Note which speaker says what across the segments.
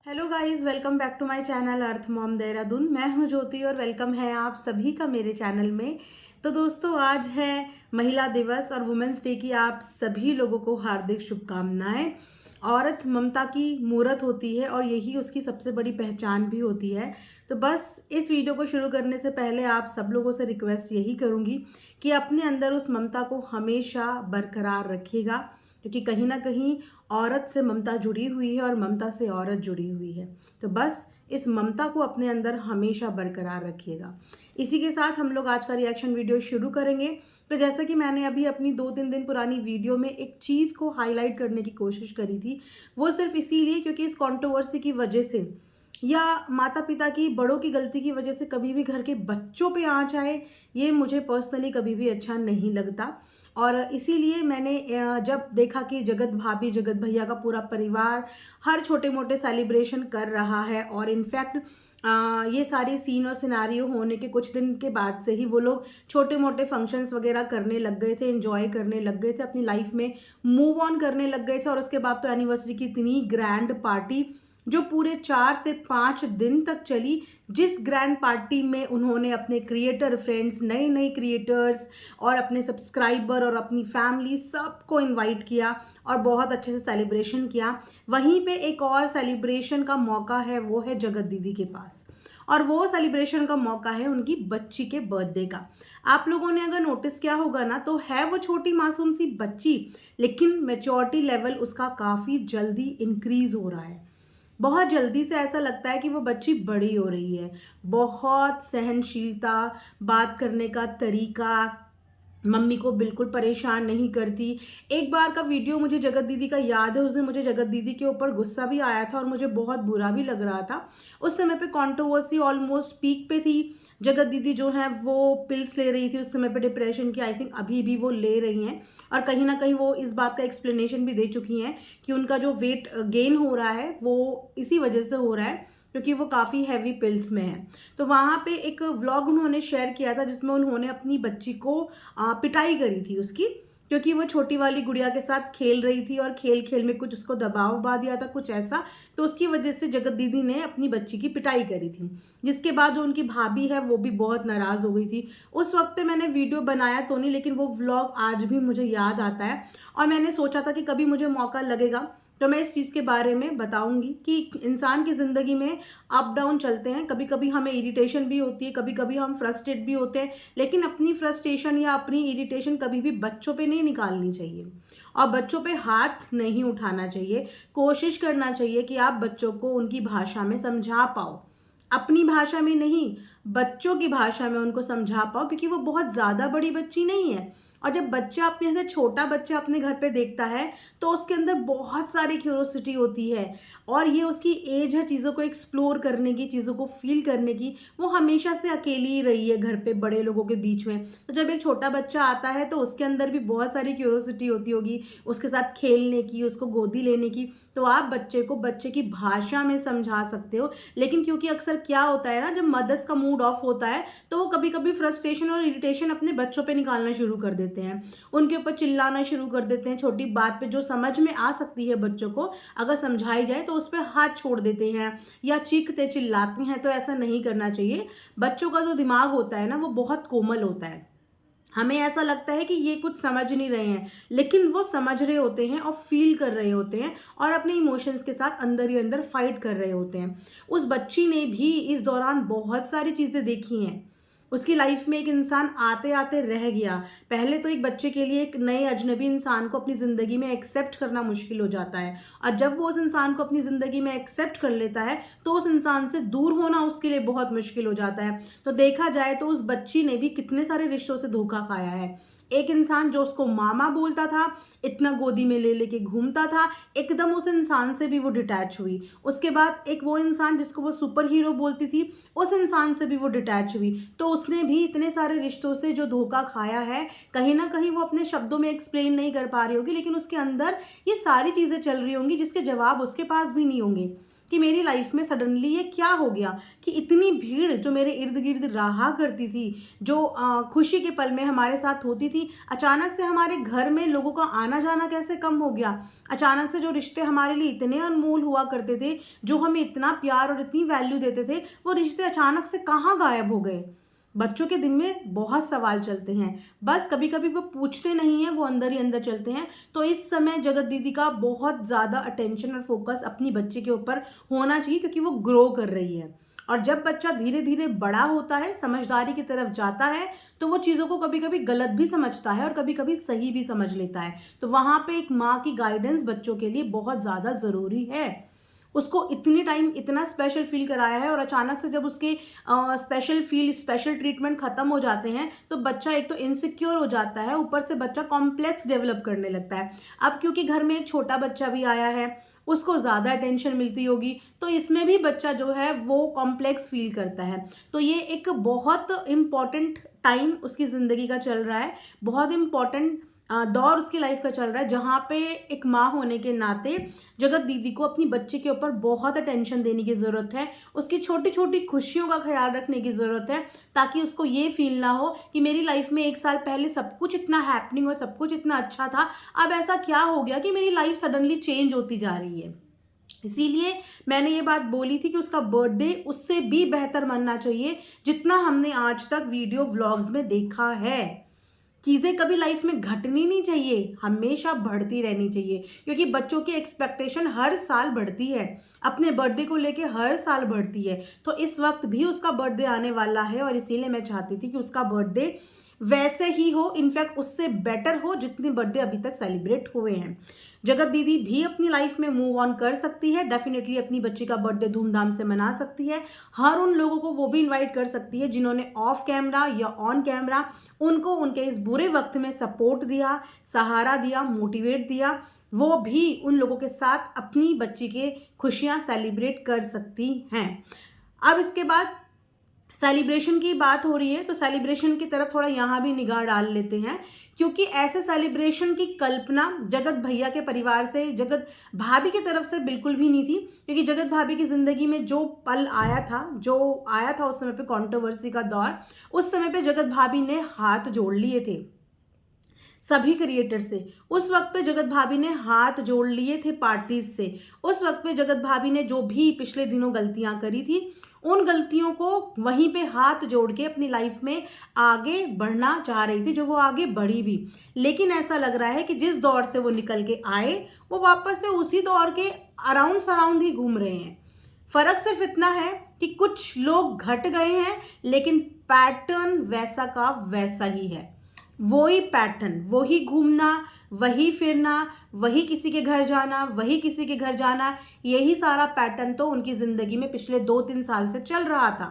Speaker 1: Hello guys, welcome back to my channel Earth Mom Dehradun. मैं हूं ज्योति और वेलकम है आप सभी का मेरे चैनल में। तो दोस्तों, आज है महिला दिवस और वुमेंस डे की आप सभी लोगों को हार्दिक शुभकामनाएं। औरत ममता की मूरत होती है और यही उसकी सबसे बड़ी पहचान भी होती है। तो बस इस वीडियो को शुरू करने से पहले आप सब लोगों से रिक्वेस्ट यही करूंगी कि अपने अंदर उस ममता को हमेशा बरकरार रखिएगा, क्योंकि कहीं ना कहीं औरत से ममता जुड़ी हुई है और ममता से औरत जुड़ी हुई है। तो बस इस ममता को अपने अंदर हमेशा बरकरार रखिएगा। इसी के साथ हम लोग आज का रिएक्शन वीडियो शुरू करेंगे। तो जैसा कि मैंने अभी अपनी 2-3 दिन पुरानी वीडियो में एक चीज़ को हाईलाइट करने की कोशिश करी थी, वो सिर्फ इसीलिए क्योंकि इस कंट्रोवर्सी की वजह से या माता पिता की बड़ों की गलती की वजह से कभी भी घर के बच्चों पे आँच आए, ये मुझे पर्सनली कभी भी अच्छा नहीं लगता। और इसीलिए मैंने जब देखा कि जगत भाभी जगत भैया का पूरा परिवार हर छोटे मोटे सेलिब्रेशन कर रहा है और इनफैक्ट ये सारी सीन और सिनारियो होने के कुछ दिन के बाद से ही वो लोग छोटे मोटे फंक्शंस वगैरह करने लग गए थे, एंजॉय करने लग गए थे, अपनी लाइफ में मूव ऑन करने लग गए थे। और उसके बाद तो एनिवर्सरी की इतनी ग्रैंड पार्टी जो पूरे 4 से 5 दिन तक चली, जिस ग्रैंड पार्टी में उन्होंने अपने क्रिएटर फ्रेंड्स, नए नए क्रिएटर्स और अपने सब्सक्राइबर और अपनी फैमिली सबको इनवाइट किया और बहुत अच्छे से सेलिब्रेशन किया। वहीं पे एक और सेलिब्रेशन का मौका है, वो है जगत दीदी के पास, और वो सेलिब्रेशन का मौका है उनकी बच्ची के बर्थडे का। आप लोगों ने अगर नोटिस किया होगा ना, तो है वो छोटी मासूम सी बच्ची, लेकिन मैच्योरिटी लेवल उसका काफ़ी जल्दी इंक्रीज हो रहा है। बहुत जल्दी से ऐसा लगता है कि वो बच्ची बड़ी हो रही है। बहुत सहनशीलता, बात करने का तरीका, मम्मी को बिल्कुल परेशान नहीं करती। एक बार का वीडियो मुझे जगत दीदी का याद है, उस दिन मुझे जगत दीदी के ऊपर गुस्सा भी आया था और मुझे बहुत बुरा भी लग रहा था। उस समय पे कंट्रोवर्सी ऑलमोस्ट पीक पे थी। जगत दीदी जो है वो पिल्स ले रही थी उस समय पे डिप्रेशन की, आई थिंक अभी भी वो ले रही हैं। और कहीं ना कहीं वो इस बात का एक्सप्लेनेशन भी दे चुकी हैं कि उनका जो वेट गेन हो रहा है वो इसी वजह से हो रहा है, क्योंकि वो काफ़ी हैवी पिल्स में है। तो वहाँ पे एक व्लॉग उन्होंने शेयर किया था जिसमें उन्होंने अपनी बच्ची को पिटाई करी थी उसकी, क्योंकि वो छोटी वाली गुड़िया के साथ खेल रही थी और खेल खेल में कुछ उसको दबाव उबा दिया था, कुछ ऐसा। तो उसकी वजह से जगत दीदी ने अपनी बच्ची की पिटाई करी थी, जिसके बाद जो उनकी भाभी है वो भी बहुत नाराज़ हो गई थी। उस वक्त मैंने वीडियो बनाया तो नहीं, लेकिन वो व्लॉग आज भी मुझे याद आता है और मैंने सोचा था कि कभी मुझे मौका लगेगा तो मैं इस चीज़ के बारे में बताऊंगी कि इंसान की ज़िंदगी में अप डाउन चलते हैं। कभी कभी हमें इरिटेशन भी होती है, कभी कभी हम फ्रस्ट्रेट भी होते हैं, लेकिन अपनी फ्रस्ट्रेशन या अपनी इरिटेशन कभी भी बच्चों पे नहीं निकालनी चाहिए और बच्चों पे हाथ नहीं उठाना चाहिए। कोशिश करना चाहिए कि आप बच्चों को उनकी भाषा में समझा पाओ, अपनी भाषा में नहीं, बच्चों की भाषा में उनको समझा पाओ, क्योंकि वो बहुत ज़्यादा बड़ी बच्ची नहीं है। और जब बच्चा अपने से छोटा बच्चा अपने घर पे देखता है तो उसके अंदर बहुत सारी क्यूरोसिटी होती है और ये उसकी एज है चीज़ों को एक्सप्लोर करने की, चीज़ों को फील करने की। वो हमेशा से अकेली ही रही है घर पे बड़े लोगों के बीच में। तो जब एक छोटा बच्चा आता है तो उसके अंदर भी बहुत सारी क्यूरोसिटी होती होगी उसके साथ खेलने की, उसको गोदी लेने की। तो आप बच्चे को बच्चे की भाषा में समझा सकते हो। लेकिन क्योंकि अक्सर क्या होता है ना, जब मदर्स का मूड ऑफ होता है तो वो कभी कभी फ्रस्ट्रेशन और इरिटेशन अपने बच्चों पे निकालना शुरू कर देते हैं, उनके ऊपर चिल्लाना शुरू कर देते हैं। छोटी बात पे जो समझ में आ सकती है बच्चों को, अगर समझाई जाए तो उस पर हाथ छोड़ देते हैं या चीखते चिल्लाते हैं। तो ऐसा नहीं करना चाहिए। बच्चों का जो दिमाग होता है ना, वो बहुत कोमल होता है। हमें ऐसा लगता है कि ये कुछ समझ नहीं रहे हैं, लेकिन वो समझ रहे होते हैं और फील कर रहे होते हैं और अपने इमोशंस के साथ अंदर ही अंदर फाइट कर रहे होते हैं। उस बच्ची ने भी इस दौरान बहुत सारी चीज़ें देखी हैं। उसकी लाइफ में एक इंसान आते आते रह गया। पहले तो एक बच्चे के लिए एक नए अजनबी इंसान को अपनी ज़िंदगी में एक्सेप्ट करना मुश्किल हो जाता है, और जब वो उस इंसान को अपनी ज़िंदगी में एक्सेप्ट कर लेता है तो उस इंसान से दूर होना उसके लिए बहुत मुश्किल हो जाता है। तो देखा जाए तो उस बच्ची ने भी कितने सारे रिश्तों से धोखा खाया है। एक इंसान जो उसको मामा बोलता था, इतना गोदी में ले लेके घूमता था, एकदम उस इंसान से भी वो डिटैच हुई। उसके बाद एक वो इंसान जिसको वो सुपर हीरो बोलती थी, उस इंसान से भी वो डिटैच हुई। तो उसने भी इतने सारे रिश्तों से जो धोखा खाया है, कहीं ना कहीं वो अपने शब्दों में एक्सप्लेन नहीं कर पा रही होगी, लेकिन उसके अंदर ये सारी चीज़ें चल रही होंगी जिसके जवाब उसके पास भी नहीं होंगे। कि मेरी लाइफ में सडनली ये क्या हो गया कि इतनी भीड़ जो मेरे इर्द गिर्द रहा करती थी, जो खुशी के पल में हमारे साथ होती थी, अचानक से हमारे घर में लोगों का आना जाना कैसे कम हो गया। अचानक से जो रिश्ते हमारे लिए इतने अनमोल हुआ करते थे, जो हमें इतना प्यार और इतनी वैल्यू देते थे, वो रिश्ते अचानक से कहाँ गायब हो गए। बच्चों के दिल में बहुत सवाल चलते हैं, बस कभी कभी वो पूछते नहीं हैं, वो अंदर ही अंदर चलते हैं। तो इस समय जगत दीदी का बहुत ज़्यादा अटेंशन और फोकस अपनी बच्चे के ऊपर होना चाहिए, क्योंकि वो ग्रो कर रही है। और जब बच्चा धीरे धीरे बड़ा होता है, समझदारी की तरफ जाता है, तो वो चीज़ों को कभी कभी गलत भी समझता है और कभी कभी सही भी समझ लेता है। तो वहाँ पे एक माँ की गाइडेंस बच्चों के लिए बहुत ज़्यादा ज़रूरी है। उसको इतनी टाइम इतना स्पेशल फील कराया है, और अचानक से जब उसके स्पेशल ट्रीटमेंट खत्म हो जाते हैं, तो बच्चा एक तो इनसिक्योर हो जाता है, ऊपर से बच्चा कॉम्प्लेक्स डेवलप करने लगता है। अब क्योंकि घर में एक छोटा बच्चा भी आया है, उसको ज़्यादा अटेंशन मिलती होगी, तो इसमें भी बच्चा जो है वो कॉम्प्लेक्स फील करता है। तो ये एक बहुत इम्पॉर्टेंट टाइम उसकी ज़िंदगी का चल रहा है, बहुत इम्पॉर्टेंट दौर उसकी लाइफ का चल रहा है, जहाँ पे एक माँ होने के नाते जगत दीदी को अपनी बच्चे के ऊपर बहुत अटेंशन देने की ज़रूरत है, उसकी छोटी छोटी खुशियों का ख्याल रखने की ज़रूरत है, ताकि उसको ये फील ना हो कि मेरी लाइफ में एक साल पहले सब कुछ इतना हैपनिंग और सब कुछ इतना अच्छा था, अब ऐसा क्या हो गया कि मेरी लाइफ सडनली चेंज होती जा रही है। इसीलिए मैंने ये बात बोली थी कि उसका बर्थडे उससे भी बेहतर मनना चाहिए, जितना हमने आज तक वीडियो व्लॉग्स में देखा है। चीज़ें कभी लाइफ में घटनी नहीं चाहिए, हमेशा बढ़ती रहनी चाहिए, क्योंकि बच्चों की एक्सपेक्टेशन हर साल बढ़ती है, अपने बर्थडे को लेके हर साल बढ़ती है। तो इस वक्त भी उसका बर्थडे आने वाला है, और इसीलिए मैं चाहती थी कि उसका बर्थडे वैसे ही हो, इनफैक्ट उससे बेटर हो जितने बर्थडे अभी तक सेलिब्रेट हुए हैं। जगत दीदी भी अपनी लाइफ में मूव ऑन कर सकती है, डेफिनेटली अपनी बच्ची का बर्थडे धूमधाम से मना सकती है। हर उन लोगों को वो भी इनवाइट कर सकती है जिन्होंने ऑफ कैमरा या ऑन कैमरा उनको उनके इस बुरे वक्त में सपोर्ट दिया, सहारा दिया, मोटिवेट दिया। वो भी उन लोगों के साथ अपनी बच्ची के खुशियां सेलिब्रेट कर सकती हैं। अब इसके बाद सेलिब्रेशन की बात हो रही है, तो सेलिब्रेशन की तरफ थोड़ा यहाँ भी निगाह डाल लेते हैं, क्योंकि ऐसे सेलिब्रेशन की कल्पना जगत भैया के परिवार से, जगत भाभी की तरफ से बिल्कुल भी नहीं थी। क्योंकि जगत भाभी की जिंदगी में जो पल आया था उस समय पे कंट्रोवर्सी का दौर, उस समय पे जगत भाभी ने हाथ जोड़ लिए थे सभी क्रिएटर से। उस वक्त पे जगत भाभी ने हाथ जोड़ लिए थे पार्टीज से। उस वक्त पे जगत भाभी ने जो भी पिछले दिनों गलतियां करी थी, उन गलतियों को वहीं पे हाथ जोड़ के अपनी लाइफ में आगे बढ़ना चाह रही थी, जो वो आगे बढ़ी भी। लेकिन ऐसा लग रहा है कि जिस दौर से वो निकल के आए, वो वापस से उसी दौर के अराउंड सराउंड ही घूम रहे हैं। फर्क सिर्फ इतना है कि कुछ लोग घट गए हैं, लेकिन पैटर्न वैसा का वैसा ही है। वही पैटर्न, वही घूमना, वही फिरना, वही किसी के घर जाना, वही किसी के घर जाना, यही सारा पैटर्न तो उनकी जिंदगी में पिछले 2-3 साल से चल रहा था,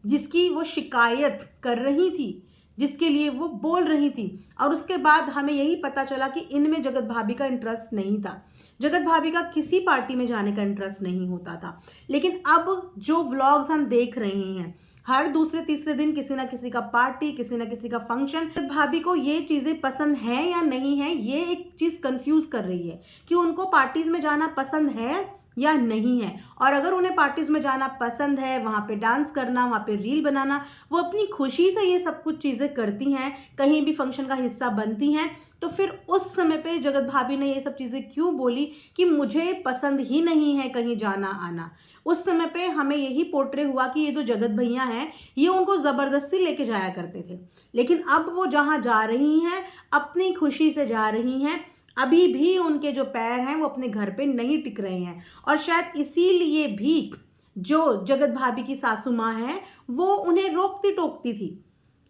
Speaker 1: जिसकी वो शिकायत कर रही थी, जिसके लिए वो बोल रही थी। और उसके बाद हमें यही पता चला कि इनमें जगत भाभी का इंटरेस्ट नहीं था, जगत भाभी का किसी पार्टी में जाने का इंटरेस्ट नहीं होता था। लेकिन अब जो व्लॉग्स हम देख रहे हैं, हर दूसरे तीसरे दिन किसी ना किसी का पार्टी, किसी ना किसी का फंक्शन, भाभी को ये चीजें पसंद है या नहीं है, ये एक चीज कंफ्यूज कर रही है कि उनको पार्टीज में जाना पसंद है या नहीं है। और अगर उन्हें पार्टीज में जाना पसंद है, वहां पे डांस करना, वहां पे रील बनाना, वो अपनी खुशी से ये सब कुछ चीजें करती हैं, कहीं भी फंक्शन का हिस्सा बनती हैं, तो फिर उस समय पे जगत भाभी ने ये सब चीजें क्यों बोली कि मुझे पसंद ही नहीं है कहीं जाना आना। उस समय पे हमें यही पोर्ट्रे हुआ कि ये जो जगत भैया हैं, ये उनको जबरदस्ती लेके जाया करते थे। लेकिन अब वो जहां जा रही हैं, अपनी खुशी से जा रही हैं। अभी भी उनके जो पैर हैं वो अपने घर पे नहीं टिक रहे हैं, और शायद इसीलिए भी जो जगत भाभी की सासू माँ है, वो उन्हें रोकती टोकती थी।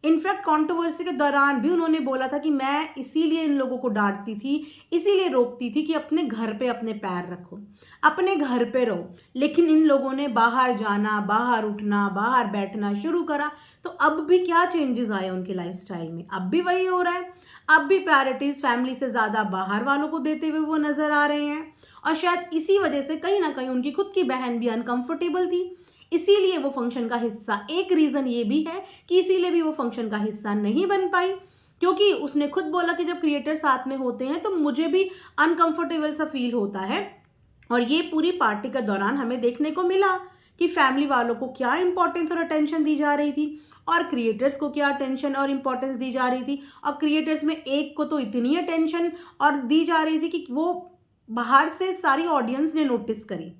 Speaker 1: इनफैक्ट कंट्रोवर्सी के दौरान भी उन्होंने बोला था कि मैं इसीलिए इन लोगों को डांटती थी, इसीलिए रोकती थी कि अपने घर पे अपने पैर रखो, अपने घर पे रहो। लेकिन इन लोगों ने बाहर जाना, बाहर उठना, बाहर बैठना शुरू करा। तो अब भी क्या चेंजेस आए उनके लाइफस्टाइल में? अब भी वही हो रहा है। अब भी प्रायोरिटीज फैमिली से ज्यादा बाहर वालों को देते हुए वो नजर आ रहे हैं। और शायद इसी वजह से कहीं ना कहीं उनकी खुद की बहन भी अनकंफर्टेबल थी, इसीलिए वो फंक्शन का हिस्सा, एक रीजन ये भी है कि इसीलिए भी वो फंक्शन का हिस्सा नहीं बन पाई, क्योंकि उसने खुद बोला कि जब क्रिएटर साथ में होते हैं तो मुझे भी अनकंफर्टेबल सा फील होता है। और ये पूरी पार्टी के दौरान हमें देखने को मिला कि फैमिली वालों को क्या इंपॉर्टेंस और अटेंशन दी जा रही थी और क्रिएटर्स को क्या अटेंशन और इंपॉर्टेंस दी जा रही थी। और क्रिएटर्स में एक को तो इतनी अटेंशन और दी जा रही थी कि वो बाहर से सारी ऑडियंस ने नोटिस करी।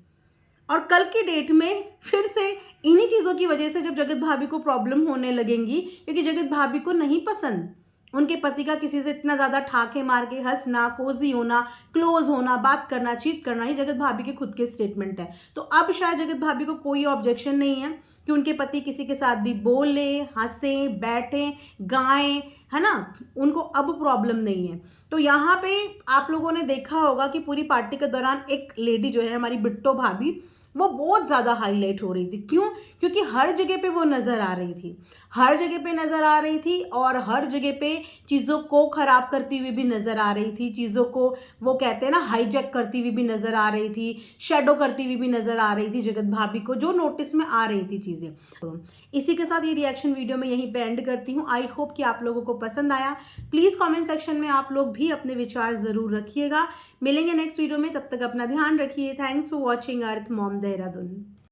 Speaker 1: और कल की डेट में फिर से इन्हीं चीज़ों की वजह से जब जगत भाभी को प्रॉब्लम होने लगेंगी, क्योंकि जगत भाभी को नहीं पसंद उनके पति का किसी से इतना ज़्यादा ठाके मार के हंसना, कोजी होना, क्लोज होना, बात करना, चीट करना, ये जगत भाभी के खुद के स्टेटमेंट है। तो अब शायद जगत भाभी को कोई ऑब्जेक्शन नहीं है कि उनके पति किसी के साथ भी बोले, हंसे, बैठे, गाएं, है ना, उनको अब प्रॉब्लम नहीं है। तो यहाँ पे आप लोगों ने देखा होगा कि पूरी पार्टी के दौरान एक लेडी जो है हमारी बिट्टो भाभी, वो बहुत ज़्यादा हाईलाइट हो रही थी। क्यों? क्योंकि हर जगह पे वो नज़र आ रही थी, हर जगह पे नज़र आ रही थी और हर जगह पे चीज़ों को ख़राब करती हुई भी नज़र आ रही थी, चीज़ों को वो कहते हैं ना हाईजैक करती हुई भी नज़र आ रही थी, शेडो करती हुई भी नज़र आ रही थी जगत भाभी को, जो नोटिस में आ रही थी चीज़ें। तो इसी के साथ ये रिएक्शन वीडियो मैं यहीं पे एंड करती हूँ। आई होप कि आप लोगों को पसंद आया। प्लीज़ कमेंट सेक्शन में आप लोग भी अपने विचार ज़रूर रखिएगा। मिलेंगे नेक्स्ट वीडियो में, तब तक अपना ध्यान रखिए। Thanks for watching earth Mom Dehradun.